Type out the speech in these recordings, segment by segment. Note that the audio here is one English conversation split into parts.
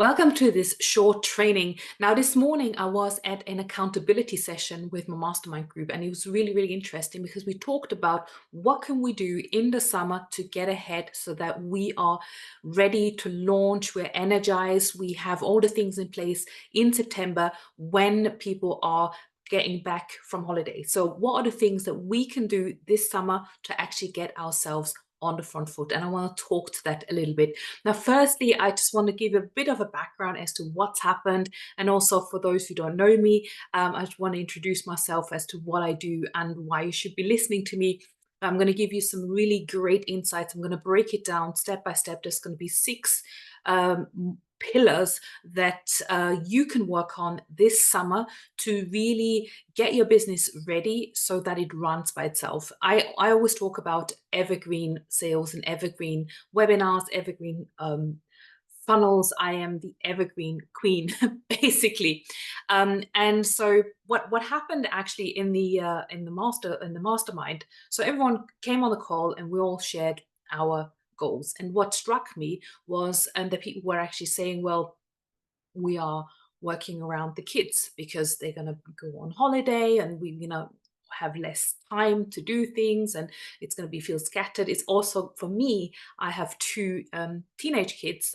Welcome to this short training. Now, this morning I was at an accountability session with my mastermind group, and it was really interesting because we talked about what can we do in the summer to get ahead so that we are ready to launch, we're energized, we have all the things in place in September when people are getting back from holiday. So what are the things that we can do this summer to actually get ourselves on the front foot? And I want to talk to that a little bit. Now, firstly, I just want to give a bit of a background as to what's happened. And also for those who don't know me, I just want to introduce myself as to what I do and why you should be listening to me. I'm going to give you some really great insights. I'm going to break it down step by step. There's going to be 6 pillars that you can work on this summer to really get your business ready so that it runs by itself. I always talk about evergreen sales and evergreen webinars, evergreen funnels. I am the evergreen queen, basically. And so what happened actually in the mastermind? So everyone came on the call and we all shared our goals. And what struck me was, and the people were actually saying, well, we are working around the kids because they're going to go on holiday and we, have less time to do things and it's going to be feel scattered. It's also for me, I have 2 teenage kids,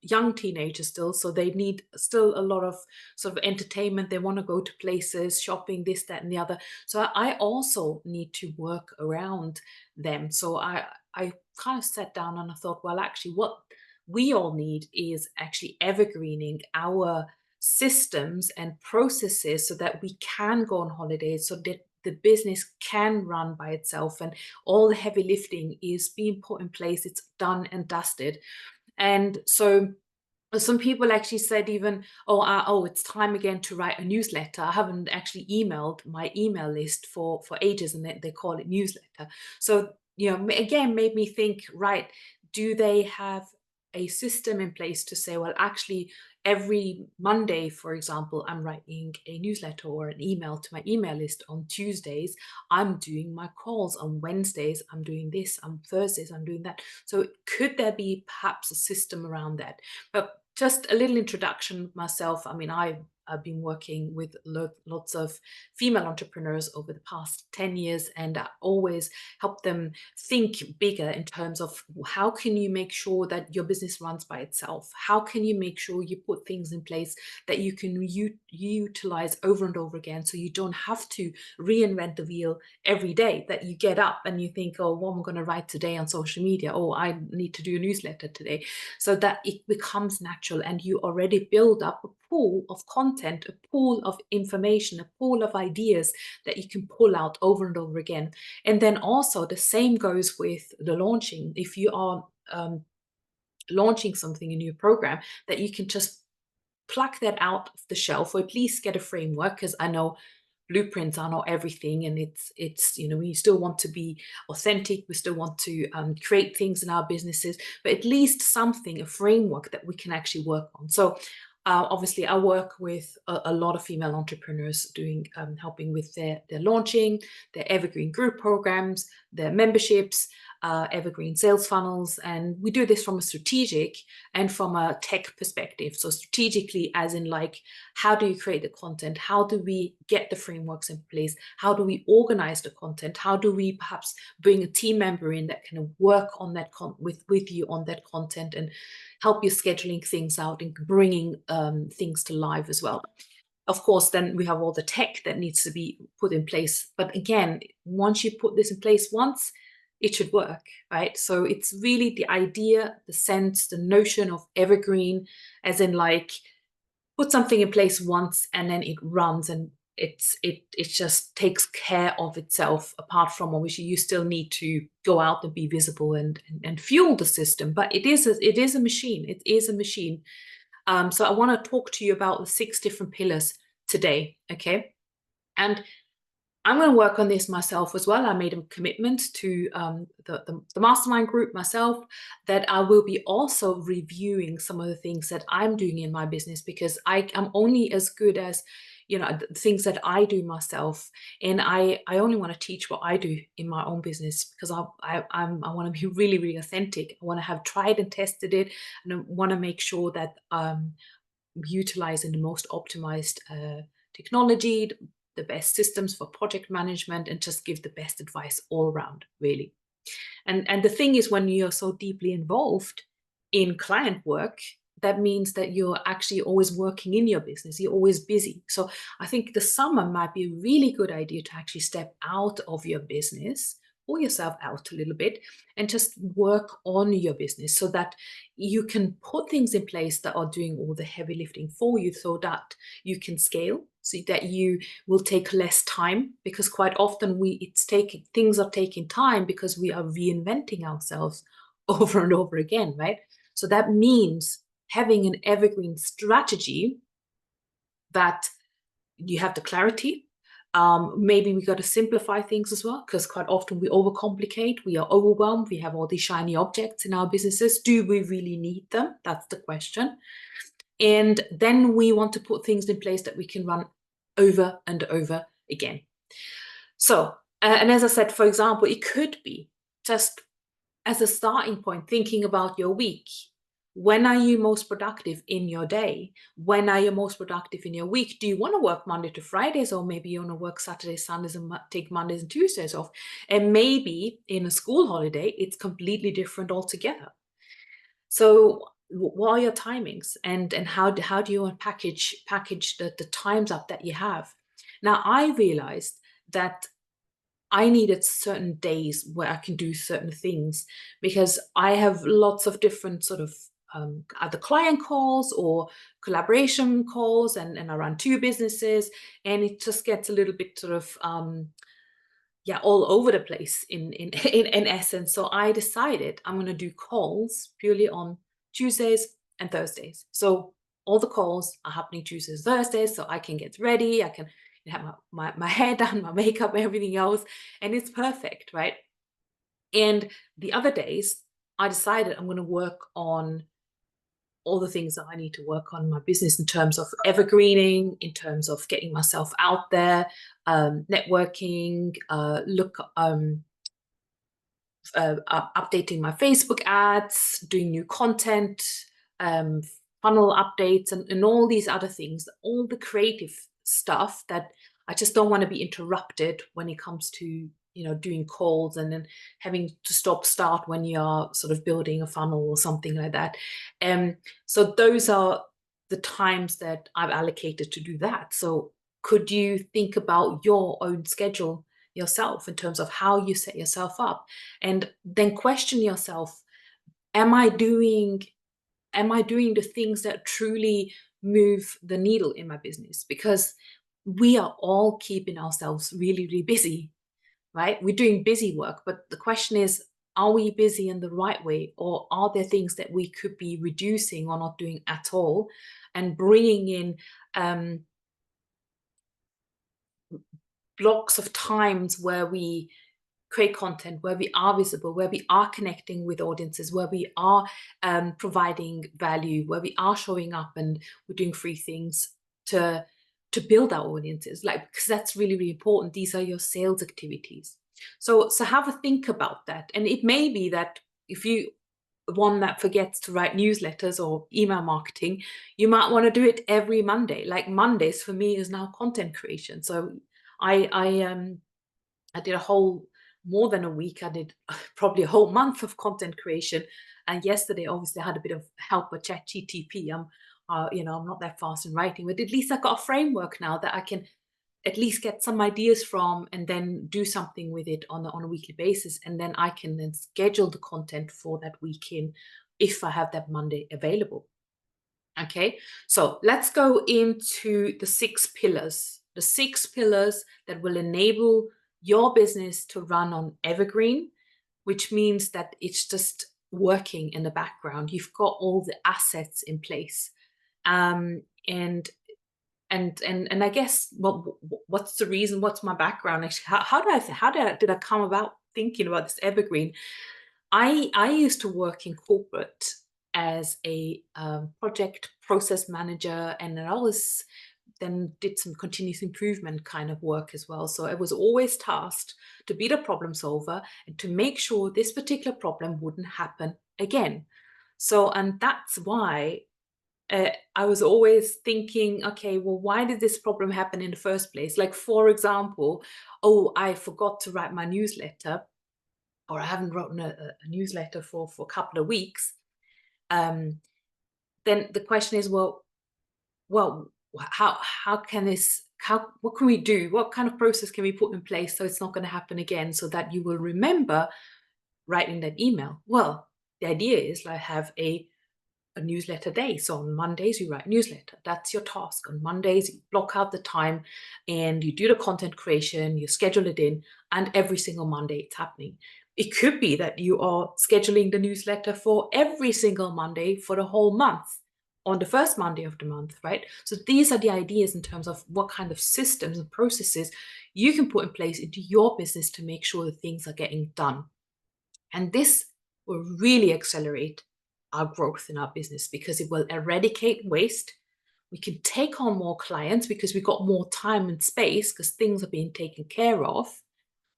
young teenagers still, so they need still a lot of sort of entertainment. They want to go to places, shopping, this, that, and the other. So I also need to work around them. So I kind of sat down and I thought, well, actually, what we all need is actually evergreening our systems and processes so that we can go on holidays, so that the business can run by itself and all the heavy lifting is being put in place. It's done and dusted. And so some people actually said even, oh, it's time again to write a newsletter. I haven't actually emailed my email list for ages, and they call it newsletter. So, again, made me think, right, do they have a system in place to say, well, actually, every Monday, for example, I'm writing a newsletter or an email to my email list. On Tuesdays, I'm doing my calls. On Wednesdays, I'm doing this. On Thursdays, I'm doing that. So could there be perhaps a system around that? But just a little introduction myself. I mean, I've been working with lots of female entrepreneurs over the past 10 years, and I always help them think bigger in terms of how can you make sure that your business runs by itself? How can you make sure you put things in place that you can utilize over and over again, so you don't have to reinvent the wheel every day, that you get up and you think, oh, what am I going to write today on social media? Oh, I need to do a newsletter today. So that it becomes natural and you already build up a pool of content, a pool of information, a pool of ideas that you can pull out over and over again. And then also the same goes with the launching. If you are launching something, a new program, that you can just pluck that out of the shelf, or at least get a framework, because I know blueprints are not everything, and it's we still want to be authentic, we still want to create things in our businesses, but at least something, a framework that we can actually work on. So obviously I work with a lot of female entrepreneurs doing helping with their launching, their evergreen group programs, their memberships, evergreen sales funnels. And we do this from a strategic and from a tech perspective. So strategically, as in, like, how do you create the content? How do we get the frameworks in place? How do we organize the content? How do we perhaps bring a team member in that can work on that with you on that content and help you scheduling things out and bringing things to life as well? Of course, then we have all the tech that needs to be put in place. But again, once you put this in place once, it should work, right? So it's really the idea, the sense, the notion of evergreen, as in, like, put something in place once and then it runs, and it just takes care of itself, apart from obviously you still need to go out and be visible and fuel the system. But it is a machine. It is a machine. So I want to talk to you about the 6 different pillars today, okay? And I'm going to work on this myself as well. I made a commitment to the mastermind group myself that I will be also reviewing some of the things that I'm doing in my business, because I am only as good as the things that I do myself. And I only want to teach what I do in my own business, because I want to be really, really authentic. I want to have tried and tested it, and I want to make sure that utilizing the most optimized technology, the best systems for project management, and just give the best advice all around, really. And the thing is, when you're so deeply involved in client work, that means that you're actually always working in your business. You're always busy. So I think the summer might be a really good idea to actually step out of your business, pull yourself out a little bit, and just work on your business so that you can put things in place that are doing all the heavy lifting for you, so that you can scale, so that you will take less time, because quite often things are taking time because we are reinventing ourselves over and over again, right? So that means having an evergreen strategy, that you have the clarity. Maybe we got to simplify things as well, because quite often we overcomplicate, we are overwhelmed, we have all these shiny objects in our businesses. Do we really need them? That's the question. And then we want to put things in place that we can run over and over again. So, and as I said, for example, it could be just as a starting point, thinking about your week. When are you most productive in your day? When are you most productive in your week? Do you want to work Monday to Fridays, or maybe you want to work Saturdays, Sundays, and take Mondays and Tuesdays off? And maybe in a school holiday, it's completely different altogether. So what are your timings, and how do you want package the times up that you have? Now, I realized that I needed certain days where I can do certain things, because I have lots of different sort of either client calls or collaboration calls, and I run two businesses, and it just gets a little bit sort of all over the place in essence. So I decided I'm going to do calls purely on Tuesdays and Thursdays. So all the calls are happening Tuesdays, Thursdays, so I can get ready, I can have my hair done, my makeup, everything else, and it's perfect, right? And the other days, I decided I'm going to work on all the things that I need to work on in my business, in terms of evergreening, in terms of getting myself out there, networking, updating my Facebook ads, doing new content, um, funnel updates, and all these other things, all the creative stuff that I just don't want to be interrupted when it comes to doing calls, and then having to start when you're sort of building a funnel or something like that. So those are the times that I've allocated to do that. So could you think about your own schedule yourself, in terms of how you set yourself up, and then question yourself, am I doing the things that truly move the needle in my business? Because we are all keeping ourselves really, really busy, right? We're doing busy work, but the question is, are we busy in the right way, or are there things that we could be reducing or not doing at all, and bringing in blocks of times where we create content, where we are visible, where we are connecting with audiences, where we are providing value, where we are showing up, and we're doing free things to build our audiences, because that's really, really important. These are your sales activities. So have a think about that. And it may be that if you one that forgets to write newsletters or email marketing, you might want to do it every Monday. Like Mondays for me is now content creation. So I did a whole more than a week. I did probably a whole month of content creation. And yesterday, obviously, I had a bit of help with ChatGTP. I'm not that fast in writing, but at least I got a framework now that I can at least get some ideas from, and then do something with it on a weekly basis. And then I can then schedule the content for that weekend if I have that Monday available. Okay, so let's go into the 6 pillars. The 6 pillars that will enable your business to run on evergreen, which means that it's just working in the background. You've got all the assets in place. And I guess what's the reason? What's my background? Actually, did I come about thinking about this evergreen? I used to work in corporate as a project process manager, and I was then did some continuous improvement kind of work as well. So I was always tasked to be the problem solver and to make sure this particular problem wouldn't happen again. So, and that's why I was always thinking, okay, well, why did this problem happen in the first place? Like, for example, oh, I forgot to write my newsletter, or I haven't written a newsletter for a couple of weeks. Then the question is, well, how can this, what can we do? What kind of process can we put in place so it's not going to happen again, so that you will remember writing that email? Well, the idea is like have a newsletter day. So on Mondays, you write a newsletter. That's your task. On Mondays, you block out the time and you do the content creation, you schedule it in, and every single Monday it's happening. It could be that you are scheduling the newsletter for every single Monday for the whole month on the first Monday of the month, right? So these are the ideas in terms of what kind of systems and processes you can put in place into your business to make sure that things are getting done. And this will really accelerate our growth in our business because it will eradicate waste. We can take on more clients because we've got more time and space because things are being taken care of.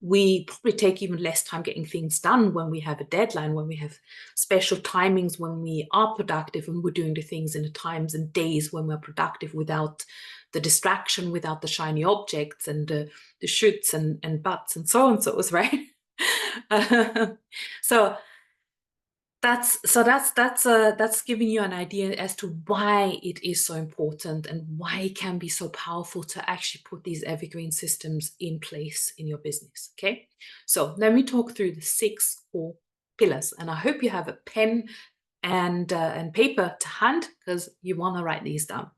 We probably take even less time getting things done when we have a deadline, when we have special timings, when we are productive and we're doing the things in the times and days when we're productive without the distraction, without the shiny objects and the shoulds and buts and so and so's, right? So that's giving you an idea as to why it is so important and why it can be so powerful to actually put these evergreen systems in place in your business. Okay, so let me talk through the 6 core pillars, and I hope you have a pen and paper to hand because you want to write these down.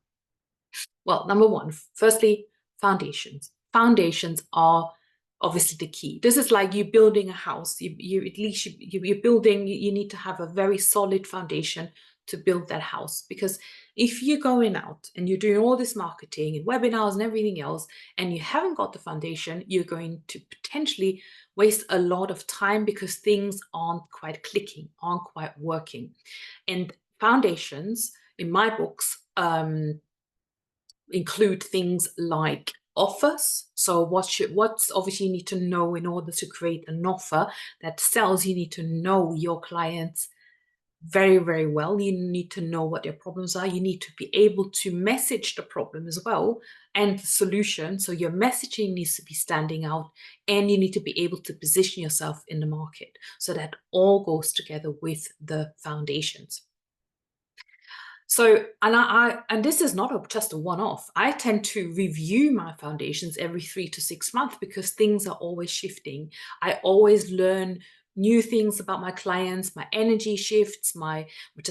Well, number 1, firstly, foundations. Foundations are obviously the key. This is like you building a house. You're building, you need to have a very solid foundation to build that house. Because if you're going out and you're doing all this marketing and webinars and everything else, and you haven't got the foundation, you're going to potentially waste a lot of time because things aren't quite clicking, aren't quite working. And foundations, in my books, include things like offers. So what's obviously you need to know in order to create an offer that sells. You need to know your clients very, very well. You need to know what their problems are. You need to be able to message the problem as well and the solution. So your messaging needs to be standing out, and you need to be able to position yourself in the market. So that all goes together with the foundations. So, and this is not just a one-off. I tend to review my foundations every 3 to 6 months because things are always shifting. I always learn new things about my clients, my energy shifts, my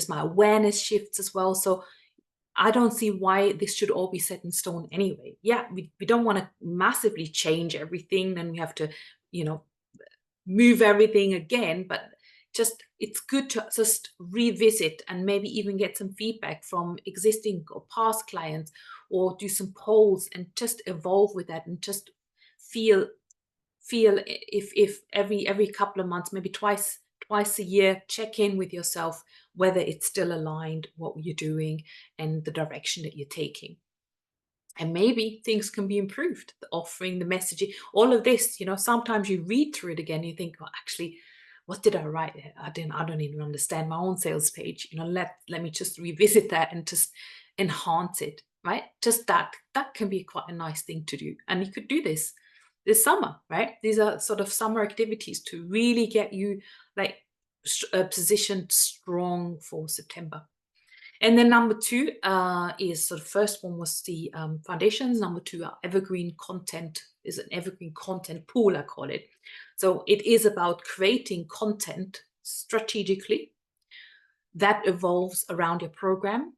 awareness shifts as well. So I don't see why this should all be set in stone anyway. Yeah, we don't want to massively change everything. Then we have to, move everything again, but just it's good to just revisit and maybe even get some feedback from existing or past clients, or do some polls and just evolve with that and just feel if every couple of months, maybe twice a year, check in with yourself whether it's still aligned what you're doing and the direction that you're taking. And maybe things can be improved, the offering, the messaging, all of this. Sometimes you read through it again, you think, well, actually, what did I write? I don't even understand my own sales page. Let me just revisit that and just enhance it, right? Just that can be quite a nice thing to do. And you could do this summer, right? These are sort of summer activities to really get you like positioned strong for September. And then number 2 is, so the first one was the foundations. Number 2 are evergreen content, is an evergreen content pool, I call it. So it is about creating content strategically that evolves around your program,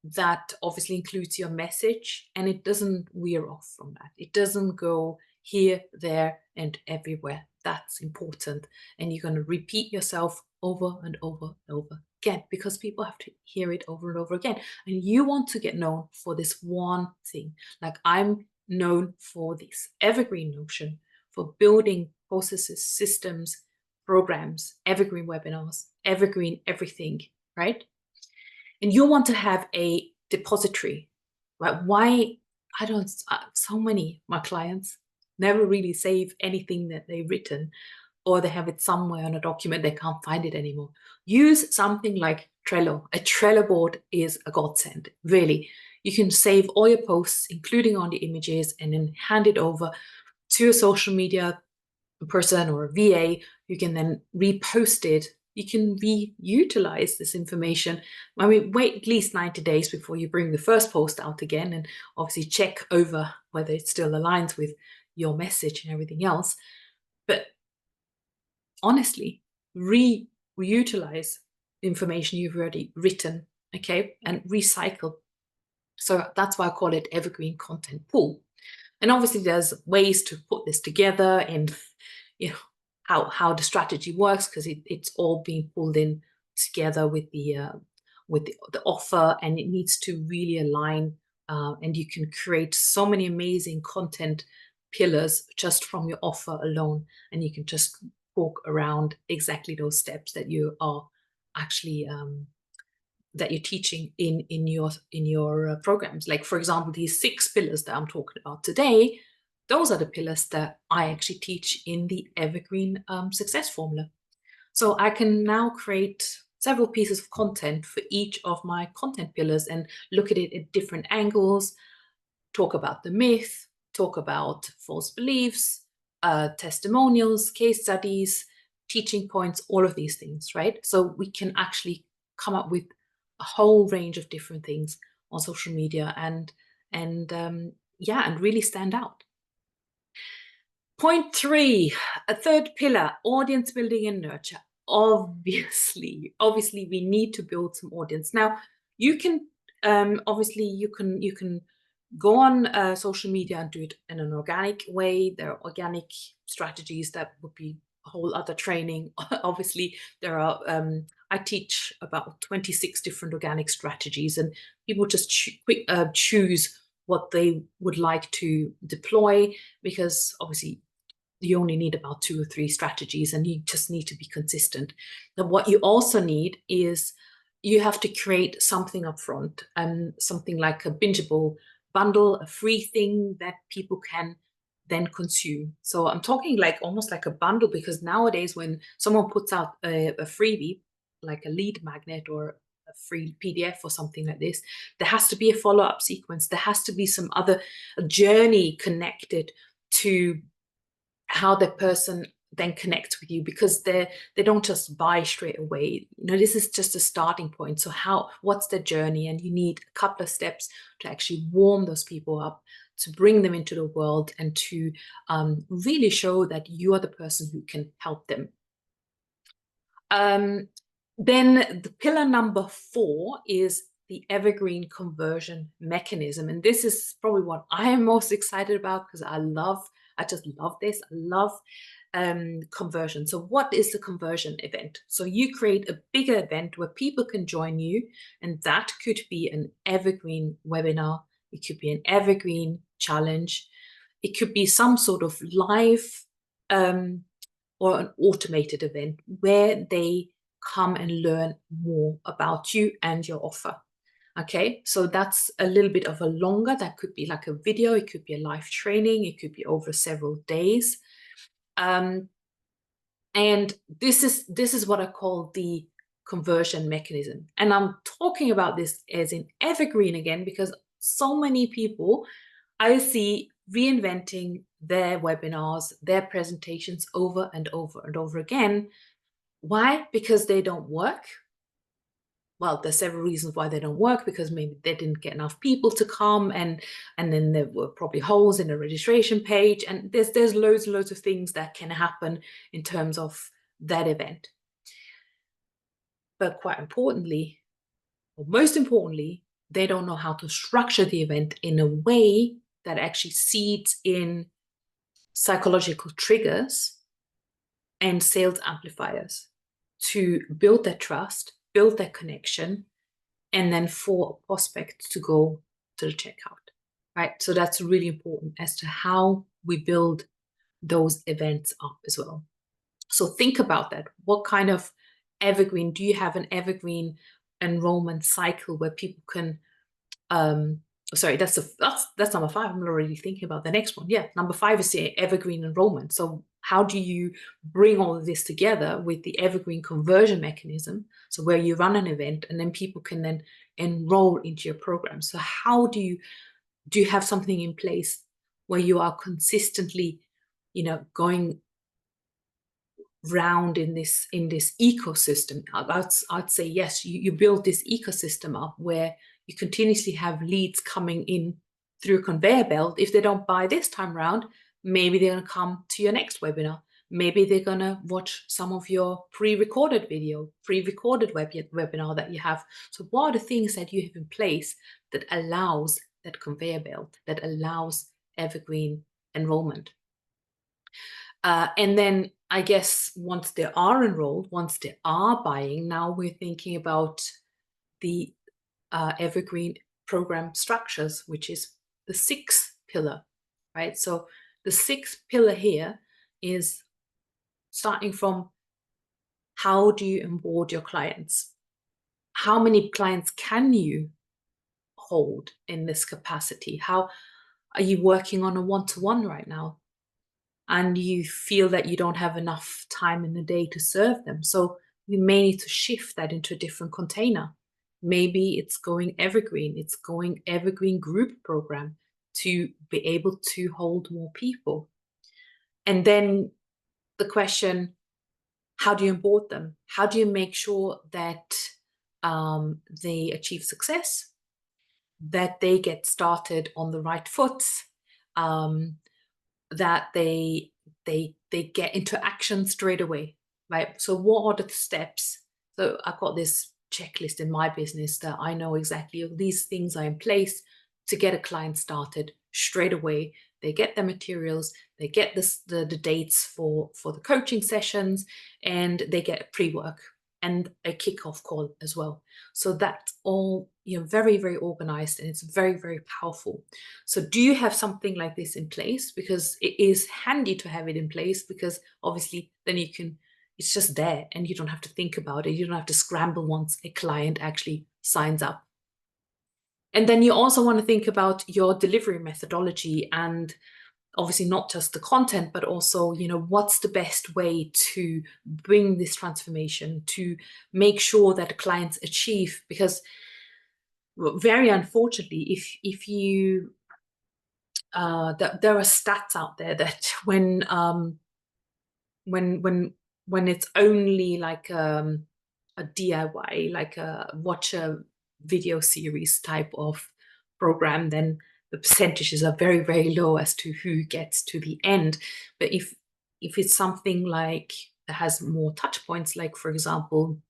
that obviously includes your message, and it doesn't veer off from that. It doesn't go here, there, and everywhere. That's important. And you're going to repeat yourself over and over and over again because people have to hear it over and over again. And you want to get known for this one thing. Like I'm known for this evergreen notion for building processes, systems, programs, evergreen webinars, evergreen everything, right? And you want to have a depository, right? Why I don't, so many, my clients never really save anything that they've written, or they have it somewhere on a document, they can't find it anymore. Use something like Trello. A Trello board is a godsend, really. You can save all your posts, including on the images, and then hand it over to a social media person or a VA. You can then repost it. You can reutilize this information. I mean, wait at least 90 days before you bring the first post out again, and obviously check over whether it still aligns with your message and everything else. But honestly, reutilize information you've already written, okay, and recycle. So that's why I call it evergreen content pool. And obviously there's ways to put this together, and you know how the strategy works, because it's all being pulled in together with the offer, and it needs to really align, and you can create so many amazing content pillars just from your offer alone, and you can just walk around exactly those steps that you are actually that you're teaching in your programs. Like, for example, these 6 pillars that I'm talking about today, those are the pillars that I actually teach in the evergreen success formula. So I can now create several pieces of content for each of my content pillars and look at it at different angles, talk about the myth, talk about false beliefs, testimonials, case studies, teaching points, all of these things, right? So we can actually come up with a whole range of different things on social media, and really stand out. Point 3, a third pillar, audience building and nurture. Obviously, we need to build some audience. Now, you can obviously you can go on social media and do it in an organic way. There are organic strategies that would be a whole other training. Obviously, there are I teach about 26 different organic strategies, and people just choose what they would like to deploy, because obviously you only need about 2 or 3 strategies, and you just need to be consistent. Now, what you also need is you have to create something up front, something like a bingeable bundle, a free thing that people can then consume. So I'm talking like almost like a bundle, because nowadays when someone puts out a freebie, like a lead magnet or a free PDF or something like this, there has to be a follow-up sequence. There has to be some other journey connected to how the person then connects with you, because they don't just buy straight away. This is just a starting point. So what's the journey? And you need a couple of steps to actually warm those people up, to bring them into the world, and to really show that you are the person who can help them. Then the pillar number 4 is the evergreen conversion mechanism. And this is probably what I am most excited about, because I just love this. I love conversion. So what is the conversion event? So you create a bigger event where people can join you, and that could be an evergreen webinar. It could be an evergreen challenge. It could be some sort of live or an automated event where they come and learn more about you and your offer. Okay, so that's a little bit of a longer, that could be like a video, it could be a live training, it could be over several days. And this is what I call the conversion mechanism. And I'm talking about this as in evergreen again, because so many people I see reinventing their webinars, their presentations over and over and over again. Why? Because they don't work. Well, there's several reasons why they don't work, because maybe they didn't get enough people to come, and then there were probably holes in the registration page, and there's loads and loads of things that can happen in terms of that event. But quite importantly, or most importantly, they don't know how to structure the event in a way that actually seeds in psychological triggers and sales amplifiers to build their trust, build their connection, and then for a prospect to go to the checkout, right? So that's really important as to how we build those events up as well. So think about that. What kind of evergreen, do you have an evergreen enrollment cycle where people can sorry, that's number 5. I'm already thinking about the next one. Yeah, number 5 is the evergreen enrollment. So how do you bring all of this together with the evergreen conversion mechanism? So where you run an event and then people can then enroll into your program. So how do you have something in place where you are consistently, going round in this ecosystem? I'd say yes, you build this ecosystem up where you continuously have leads coming in through a conveyor belt. If they don't buy this time round, maybe they're going to come to your next webinar. Maybe they're going to watch some of your pre-recorded webinar that you have. So what are the things that you have in place that allows that conveyor belt, that allows evergreen enrollment? And then I guess once they are enrolled, once they are buying, now we're thinking about the evergreen program structures, which is the 6th pillar, right? So the 6th pillar here is starting from, how do you onboard your clients? How many clients can you hold in this capacity? How are you working on a one-to-one right now? And you feel that you don't have enough time in the day to serve them. So you may need to shift that into a different container. Maybe it's going evergreen. It's going evergreen group program to be able to hold more people. And then the question, how do you onboard them? How do you make sure that they achieve success, that they get started on the right foot, that they get into action straight away, right? So what are the steps? So I've got this checklist in my business that I know exactly these things are in place to get a client started straight away. They get the materials, they get the dates for the coaching sessions, and they get a pre-work and a kickoff call as well. So that's all, very, very organized, and it's very, very powerful. So do you have something like this in place? Because it is handy to have it in place, because obviously then it's just there and you don't have to think about it. You don't have to scramble once a client actually signs up. And then you also want to think about your delivery methodology, and obviously not just the content, but also, what's the best way to bring this transformation, to make sure that the clients achieve. Because very unfortunately, if you there are stats out there that when it's only like a DIY, like a watch a video series type of program, then the percentages are very, very low as to who gets to the end. But if it's something like that has more touch points, like for example,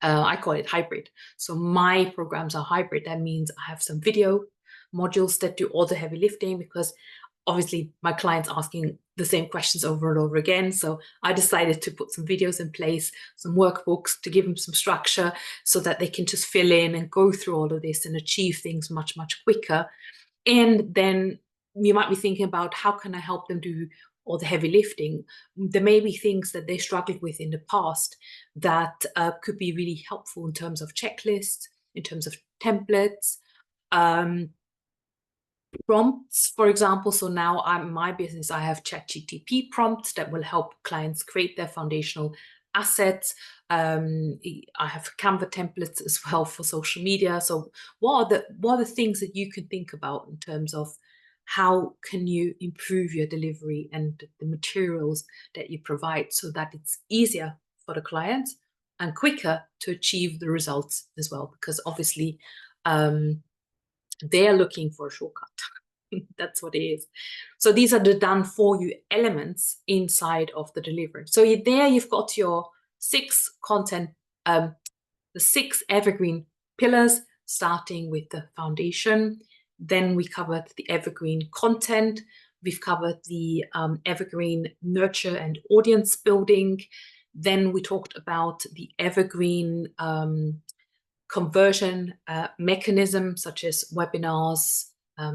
I call it hybrid. So my programs are hybrid. That means I have some video modules that do all the heavy lifting, because obviously my clients asking the same questions over and over again. So I decided to put some videos in place, some workbooks to give them some structure so that they can just fill in and go through all of this and achieve things much, much quicker. And then you might be thinking about, how can I help them do all the heavy lifting? There may be things that they struggled with in the past that could be really helpful in terms of checklists, in terms of templates, prompts, for example. So now in my business, I have ChatGPT prompts that will help clients create their foundational assets. I have Canva templates as well for social media. So what are the things that you can think about in terms of how can you improve your delivery and the materials that you provide, so that it's easier for the clients and quicker to achieve the results as well? Because obviously they're looking for a shortcut. That's what it is. So these are the done for you elements inside of the delivery. So there you've got your 6 content, the 6 evergreen pillars, starting with the foundation. Then we covered the evergreen content. We've covered the evergreen nurture and audience building. Then we talked about the evergreen conversion mechanism, such as webinars,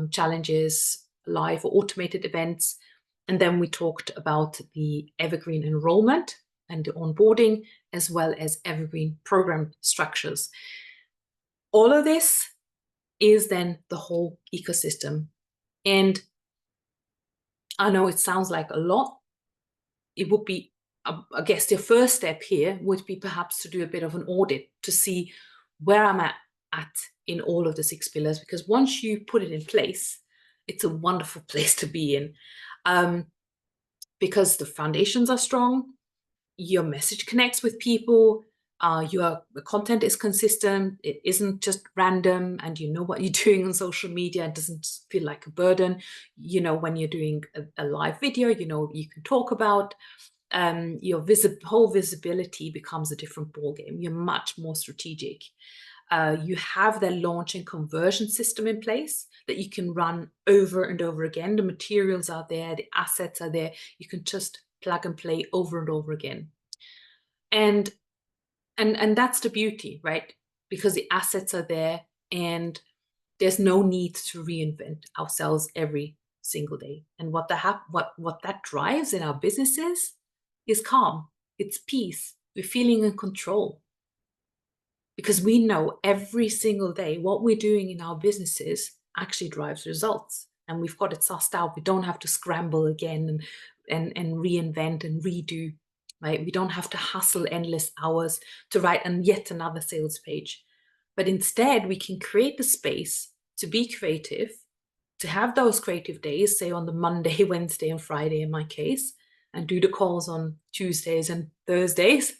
challenges, live or automated events. And then we talked about the evergreen enrollment and the onboarding, as well as evergreen program structures. All of this is then the whole ecosystem. And I know it sounds like a lot. It would be, I guess the first step here would be perhaps to do a bit of an audit to see where I'm at in all of the 6 pillars, because once you put it in place, it's a wonderful place to be in, because the foundations are strong, your message connects with people, the content is consistent, it isn't just random, and you know what you're doing on social media. It doesn't feel like a burden. You know, when you're doing a live video, you know, you can talk about, your whole visibility becomes a different ballgame. You're much more strategic. You have the launch and conversion system in place that you can run over and over again. The materials are there, the assets are there. You can just plug and play over and over again. And that's the beauty, right? Because the assets are there and there's no need to reinvent ourselves every single day. And what that drives in our businesses is calm, it's peace, we're feeling in control. Because we know every single day what we're doing in our businesses actually drives results. And we've got it sussed out. We don't have to scramble again and reinvent and redo, right? We don't have to hustle endless hours to write yet another sales page. But instead, we can create the space to be creative, to have those creative days, say on the Monday, Wednesday, and Friday in my case, and do the calls on Tuesdays and Thursdays,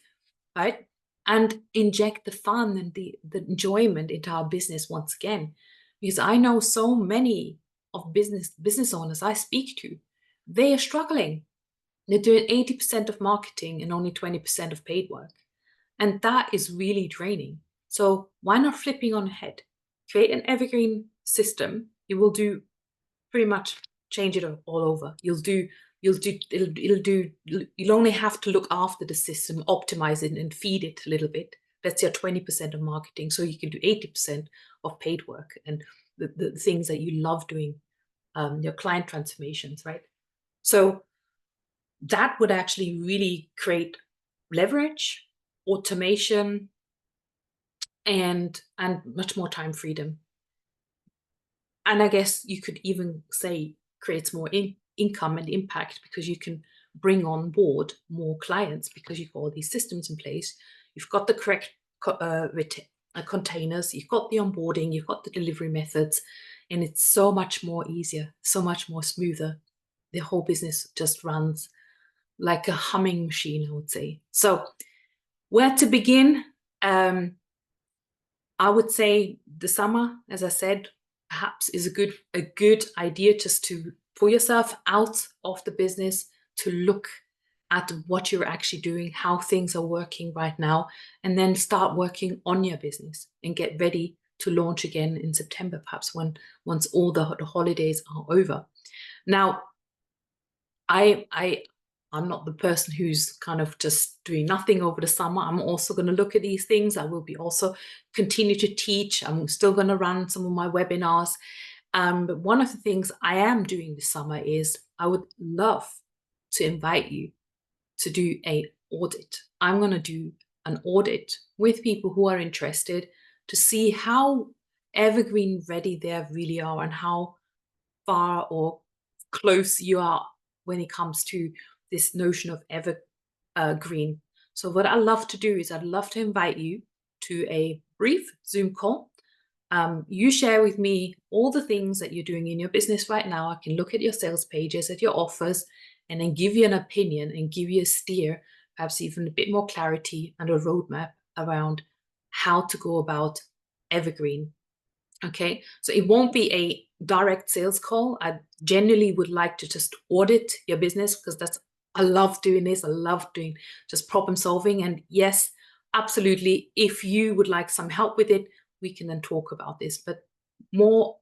right? And inject the fun and the enjoyment into our business once again. Because I know so many of business owners I speak to, they are struggling. They're doing 80% of marketing and only 20% of paid work. And that is really draining. So why not flipping on ahead? Create an evergreen system. You will do pretty much change it all over. You'll only have to look after the system, optimize it and feed it a little bit. That's your 20% of marketing. So you can do 80% of paid work and the things that you love doing, your client transformations, right? So that would actually really create leverage, automation, and much more time freedom. And I guess you could even say creates more income and impact, because you can bring on board more clients because you've got all these systems in place. You've got the correct containers, you've got the onboarding, you've got the delivery methods, and it's so much more easier, so much more smoother. The whole business just runs like a humming machine, I would say. So where to begin? I would say the summer, as I said, perhaps is a good idea just to pull yourself out of the business, to look at what you're actually doing, how things are working right now, and then start working on your business and get ready to launch again in September, perhaps once all the holidays are over. Now, I'm not the person who's kind of just doing nothing over the summer. I'm also going to look at these things. I will be also continue to teach. I'm still going to run some of my webinars. But one of the things I am doing this summer is I would love to invite you to do an audit. I'm going to do an audit with people who are interested to see how evergreen ready they really are and how far or close you are when it comes to this notion of evergreen. So what I love to do is I'd love to invite you to a brief Zoom call. You share with me all the things that you're doing in your business right now. I can look at your sales pages, at your offers, and then give you an opinion and give you a steer, perhaps even a bit more clarity and a roadmap around how to go about evergreen. Okay, so it won't be a direct sales call. I genuinely would like to just audit your business, because I love doing this. I love doing just problem solving. And yes, absolutely, if you would like some help with it, we can then talk about this. But more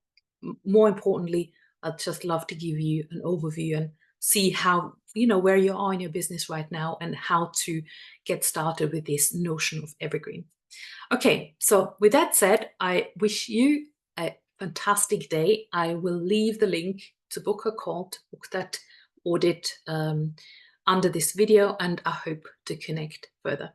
importantly, I'd just love to give you an overview and see how, where you are in your business right now and how to get started with this notion of evergreen. Okay, so with that said, I wish you a fantastic day. I will leave the link to book a call, to book that audit under this video, and I hope to connect further.